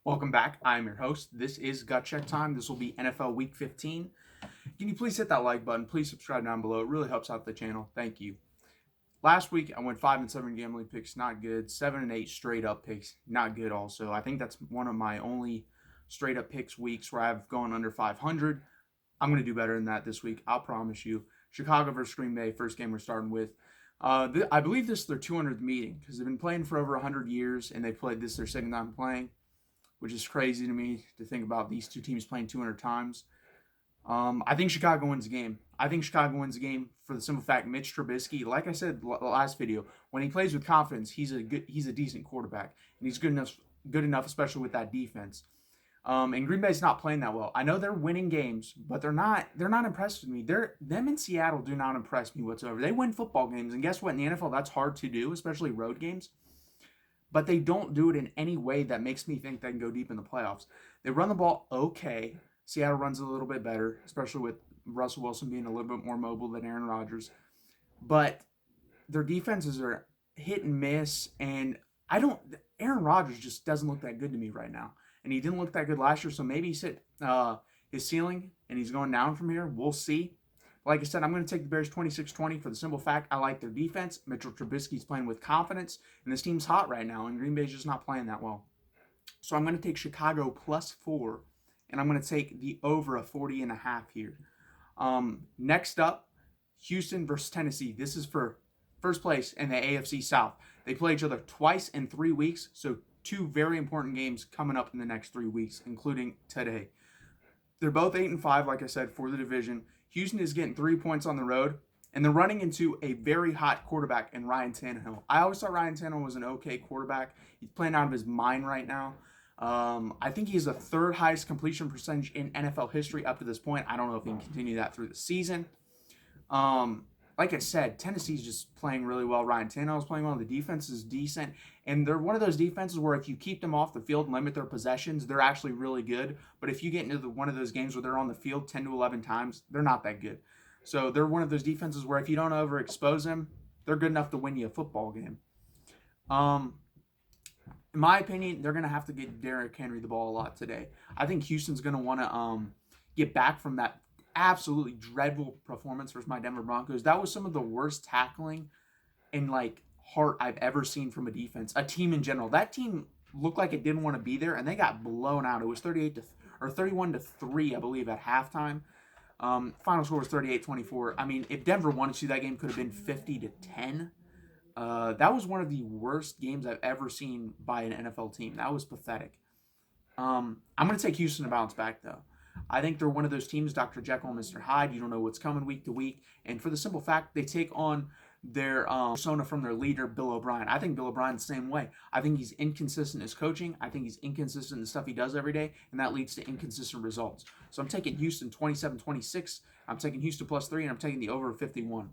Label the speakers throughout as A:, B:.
A: Welcome back. I'm your host. This is Gut Check Time. This will be NFL Week 15. Can you please hit that like button? Please subscribe down below. It really helps out the channel. Thank you. Last week I went 5-7 gambling picks, not good. 7-8 straight up picks, not good. Also, I think that's one of my only straight up picks weeks where I've gone under 500. I'm going to do better than that this week. I'll promise you. Chicago versus Green Bay, first game we're starting with. I believe this is their 200th meeting because they've been playing for over 100 years and they played this their second time playing, which is crazy to me to think about these two teams playing 200 times. I think Chicago wins the game. I think Chicago wins the game for the simple fact Mitch Trubisky, like I said last video, when he plays with confidence, he's a decent quarterback, and he's good enough, especially with that defense. And Green Bay's not playing that well. I know they're winning games, but they're not impressed with me. Them in Seattle do not impress me whatsoever. They win football games, and guess what? In the NFL, that's hard to do, especially road games. But they don't do it in any way that makes me think they can go deep in the playoffs. They run the ball okay. Seattle runs a little bit better, especially with Russell Wilson being a little bit more mobile than Aaron Rodgers. But their defenses are hit and miss, and Aaron Rodgers just doesn't look that good to me right now. And he didn't look that good last year, so maybe he's hit his ceiling and he's going down from here. We'll see. Like I said, I'm going to take the Bears 26-20 for the simple fact I like their defense. Mitchell Trubisky's playing with confidence, and this team's hot right now, and Green Bay's just not playing that well. So I'm going to take Chicago +4, and I'm going to take the over a 40.5 here. Next up, Houston versus Tennessee. This is for first place in the AFC South. They play each other twice in 3 weeks, so two very important games coming up in the next 3 weeks, including today. They're both 8-5, like I said, for the division. Houston is getting 3 points on the road, and they're running into a very hot quarterback in Ryan Tannehill. I always thought Ryan Tannehill was an okay quarterback. He's playing out of his mind right now. I think he's the third highest completion percentage in NFL history up to this point. I don't know if he can continue that through the season. Like I said, Tennessee's just playing really well. Ryan Tannehill's playing well. The defense is decent. And they're one of those defenses where if you keep them off the field and limit their possessions, they're actually really good. But if you get into one of those games where they're on the field 10 to 11 times, they're not that good. So they're one of those defenses where if you don't overexpose them, they're good enough to win you a football game. In my opinion, they're going to have to get Derrick Henry the ball a lot today. I think Houston's going to want to get back from that absolutely dreadful performance versus my Denver Broncos. That was some of the worst tackling and heart I've ever seen from a defense, a team in general. That team looked like it didn't want to be there, and they got blown out. It was 31-3, I believe, at halftime. Final score was 38-24. I mean, if Denver wanted to, that game could have been 50-10. That was one of the worst games I've ever seen by an NFL team. That was pathetic. I'm going to take Houston to bounce back, though. I think they're one of those teams, Dr. Jekyll and Mr. Hyde. You don't know what's coming week to week. And for the simple fact, they take on their persona from their leader, Bill O'Brien. I think Bill O'Brien's the same way. I think he's inconsistent in his coaching. I think he's inconsistent in the stuff he does every day, and that leads to inconsistent results. So I'm taking Houston 27-26. I'm taking Houston +3, and I'm taking the over 51.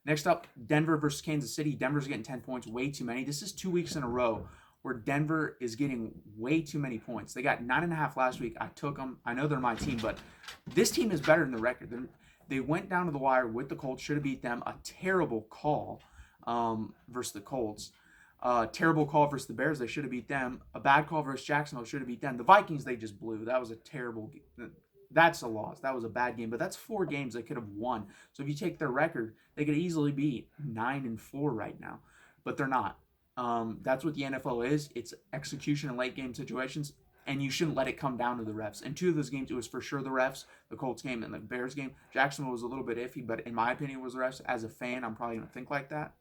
A: Next up, Denver versus Kansas City. Denver's getting 10 points, way too many. This is 2 weeks in a row where Denver is getting way too many points. They got 9.5 last week. I took them. I know they're my team, but this team is better than the record. They went down to the wire with the Colts. Should have beat them. A terrible call versus the Colts. Terrible call versus the Bears. They should have beat them. A bad call versus Jacksonville. Should have beat them. The Vikings, they just blew. That was a terrible game. That's a loss. That was a bad game. But that's 4 games they could have won. So if you take their record, they could easily be 9-4 right now. But they're not. That's what the NFL is. It's execution in late game situations, and you shouldn't let it come down to the refs. And 2 of those games, it was for sure the refs, the Colts game and the Bears game. Jacksonville was a little bit iffy, but in my opinion, it was the refs. As a fan, I'm probably going to think like that.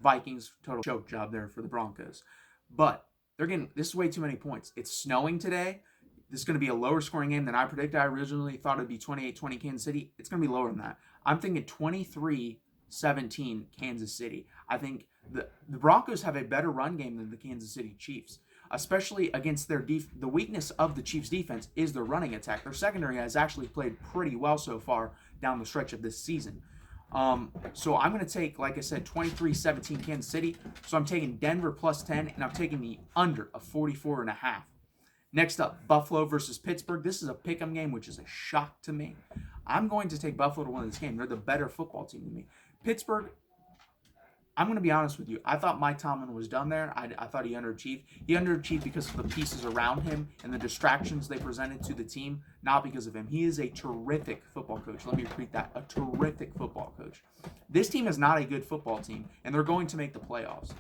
A: Vikings, total choke job there for the Broncos. But this is way too many points. It's snowing today. This is going to be a lower scoring game than I predicted. I originally thought it would be 28-20 Kansas City. It's going to be lower than that. I'm thinking 23-17 Kansas City. I think the Broncos have a better run game than the Kansas City Chiefs, especially against their the weakness of the Chiefs' defense is their running attack. Their secondary has actually played pretty well so far down the stretch of this season. So I'm going to take, like I said, 23-17 Kansas City. So I'm taking Denver +10, and I'm taking the under of 44.5. Next up, Buffalo versus Pittsburgh. This is a pick'em game, which is a shock to me. I'm going to take Buffalo to win this game. They're the better football team than me. Pittsburgh I'm going to be honest with you. I thought Mike Tomlin was done there. I thought he underachieved. He underachieved because of the pieces around him and the distractions they presented to the team, not because of him. He is a terrific football coach. Let me repeat that. A terrific football coach. This team is not a good football team, and they're going to make the playoffs.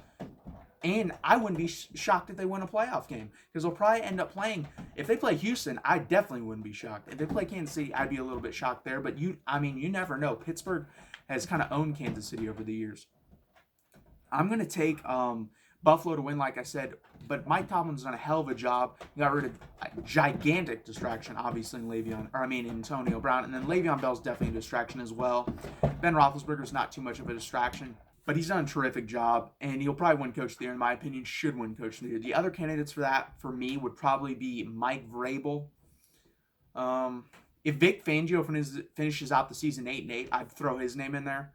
A: And I wouldn't be shocked if they win a playoff game because they'll probably end up playing. If they play Houston, I definitely wouldn't be shocked. If they play Kansas City, I'd be a little bit shocked there. But you never know. Pittsburgh has kind of owned Kansas City over the years. I'm going to take Buffalo to win, like I said. But Mike Tomlin's done a hell of a job. He got rid of a gigantic distraction, obviously, in Antonio Brown. And then Le'Veon Bell's definitely a distraction as well. Ben Roethlisberger's not too much of a distraction. But he's done a terrific job, and he'll probably win Coach of the Year, in my opinion, should win Coach of the Year. The other candidates for that, for me, would probably be Mike Vrabel. If Vic Fangio finishes out the season 8-8, I'd throw his name in there.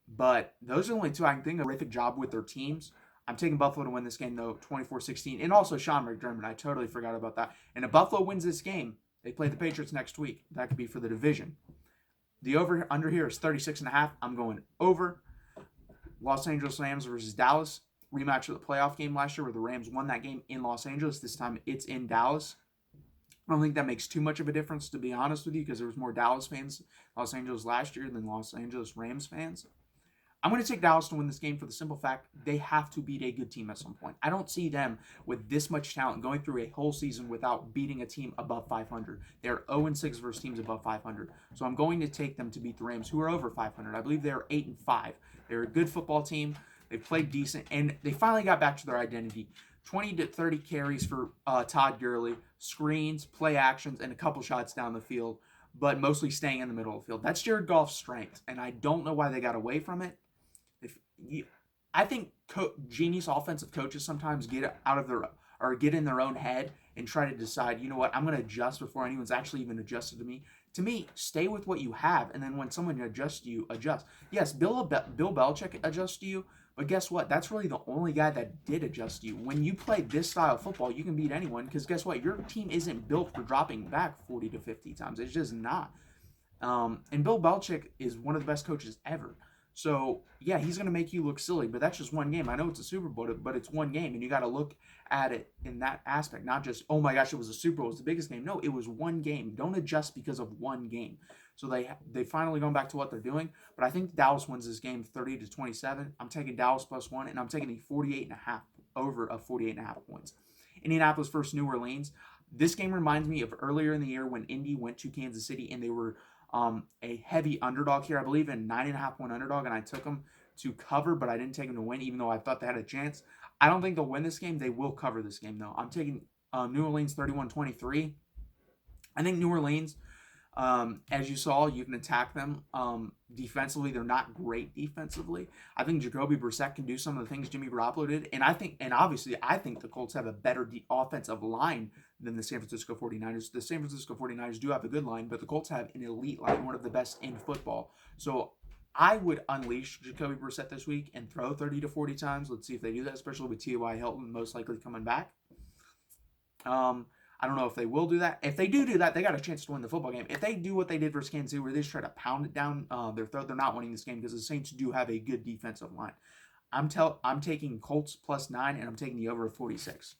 A: But those are the only two I can think of. Terrific job with their teams. I'm taking Buffalo to win this game, though, 24-16. And also Sean McDermott. I totally forgot about that. And if Buffalo wins this game, they play the Patriots next week. That could be for the division. The over-under here is 36.5. I'm going over. Los Angeles Rams versus Dallas. Rematch of the playoff game last year where the Rams won that game in Los Angeles. This time it's in Dallas. I don't think that makes too much of a difference, to be honest with you, because there was more Dallas fans in Los Angeles last year than Los Angeles Rams fans. I'm going to take Dallas to win this game for the simple fact they have to beat a good team at some point. I don't see them with this much talent going through a whole season without beating a team above 500. They're 0-6 versus teams above 500. So I'm going to take them to beat the Rams, who are over 500. I believe they're 8-5. They're a good football team. They played decent, and they finally got back to their identity. 20 to 30 carries for Todd Gurley, screens, play actions, and a couple shots down the field, but mostly staying in the middle of the field. That's Jared Goff's strength, and I don't know why they got away from it. I think genius offensive coaches sometimes get in their own head and try to decide, you know what, I'm going to adjust before anyone's actually even adjusted to me. To me, stay with what you have, and then when someone adjusts to you, adjust. Yes, Bill Belichick adjusts to you, but guess what? That's really the only guy that did adjust to you. When you play this style of football, you can beat anyone because guess what? Your team isn't built for dropping back 40 to 50 times. It's just not. And Bill Belichick is one of the best coaches ever. So, yeah, he's going to make you look silly, but that's just one game. I know it's a Super Bowl, but it's one game, and you got to look at it in that aspect, not just, oh my gosh, it was a Super Bowl, it was the biggest game. No, it was one game. Don't adjust because of one game. So they finally gone back to what they're doing, but I think Dallas wins this game 30-27. I'm taking Dallas +1, and I'm taking the 48.5 over of 48.5 points. Indianapolis versus New Orleans. This game reminds me of earlier in the year when Indy went to Kansas City, and they were a heavy underdog here. I believe in 9.5 point underdog, and I took them to cover, but I didn't take them to win, even though I thought they had a chance. I don't think they'll win this game. They will cover this game, though. I'm taking New Orleans 31-23. I think New Orleans, as you saw, you can attack them defensively. They're not great defensively. I think Jacoby Brissett can do some of the things Jimmy Garoppolo did, and obviously I think the Colts have a better offensive line than the San Francisco 49ers. The San Francisco 49ers do have a good line, but the Colts have an elite line, one of the best in football. So I would unleash Jacoby Brissett this week and throw 30 to 40 times. Let's see if they do that, especially with T.Y. Hilton most likely coming back. I don't know if they will do that. If they do that, they got a chance to win the football game. If they do what they did versus Kansas City, where they just try to pound it down their throat, they're not winning this game because the Saints do have a good defensive line. I'm taking Colts +9, and I'm taking the over of 46.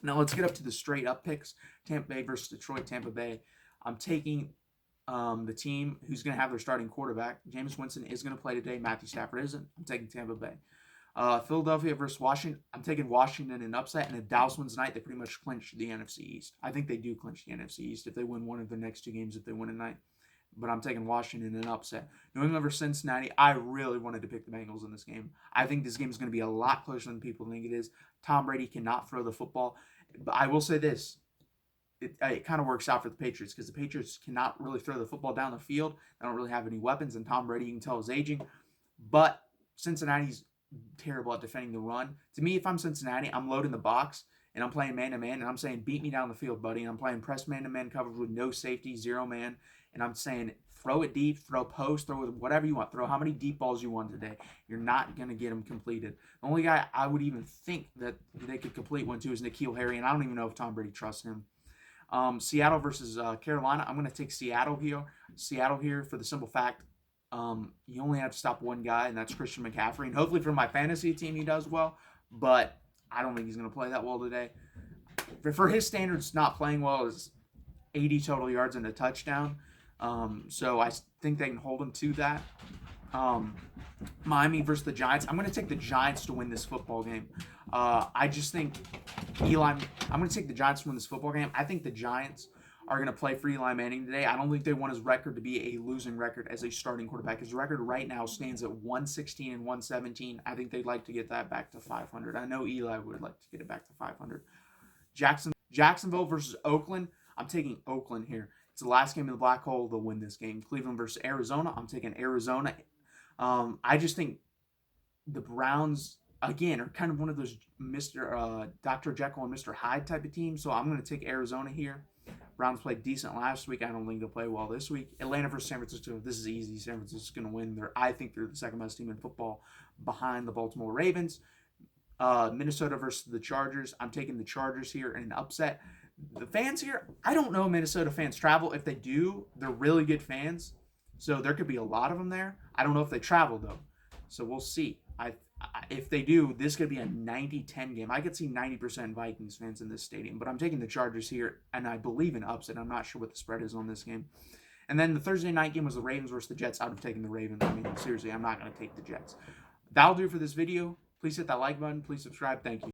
A: Now let's get up to the straight up picks. Tampa Bay versus Detroit. Tampa Bay. I'm taking the team who's going to have their starting quarterback. Jameis Winston is going to play today. Matthew Stafford isn't. I'm taking Tampa Bay. Philadelphia versus Washington. I'm taking Washington in an upset, and if Dallas wins tonight, they pretty much clinch the NFC East. I think they do clinch the NFC East if they win one of their next two games if they win tonight. But I'm taking Washington in an upset. New England versus Cincinnati. I really wanted to pick the Bengals in this game. I think this game is going to be a lot closer than people think it is. Tom Brady cannot throw the football. But I will say this. It kind of works out for the Patriots because the Patriots cannot really throw the football down the field. They don't really have any weapons, and Tom Brady, you can tell, is aging. But Cincinnati's terrible at defending the run. To me, if I'm Cincinnati, I'm loading the box, and I'm playing man-to-man, and I'm saying, beat me down the field, buddy. And I'm playing press man-to-man coverage with no safety, zero man. And I'm saying, throw it deep, throw post, throw whatever you want. Throw how many deep balls you want today. You're not going to get them completed. The only guy I would even think that they could complete one to is N'Keal Harry, and I don't even know if Tom Brady trusts him. Seattle versus Carolina. I'm going to take Seattle here for the simple fact You only have to stop one guy, and that's Christian McCaffrey. And hopefully for my fantasy team, he does well. But I don't think he's going to play that well today. For his standards, not playing well is 80 total yards and a touchdown. So I think they can hold him to that. Miami versus the Giants. I'm going to take the Giants to win this football game. I just think I'm going to take the Giants to win this football game. I think the Giants are going to play for Eli Manning today. I don't think they want his record to be a losing record as a starting quarterback. His record right now stands at 116 and 117. I think they'd like to get that back to 500. I know Eli would like to get it back to 500. Jacksonville versus Oakland. I'm taking Oakland here. It's the last game in the black hole. They'll win this game. Cleveland versus Arizona. I'm taking Arizona. I just think the Browns, again, are kind of one of those Dr. Jekyll and Mr. Hyde type of teams. So I'm going to take Arizona here. Browns played decent last week. I don't think they'll play well this week. Atlanta versus San Francisco. This is easy. San Francisco's going to win. I think they're the second best team in football behind the Baltimore Ravens. Minnesota versus the Chargers. I'm taking the Chargers here in an upset. The fans here, I don't know Minnesota fans travel. If they do, they're really good fans. So there could be a lot of them there. I don't know if they travel, though. So we'll see. If they do, this could be a 90-10 game. I could see 90% Vikings fans in this stadium. But I'm taking the Chargers here, and I believe in upset. I'm not sure what the spread is on this game. And then the Thursday night game was the Ravens versus the Jets. I would have taken the Ravens. I mean, seriously, I'm not going to take the Jets. That'll do for this video. Please hit that like button. Please subscribe. Thank you.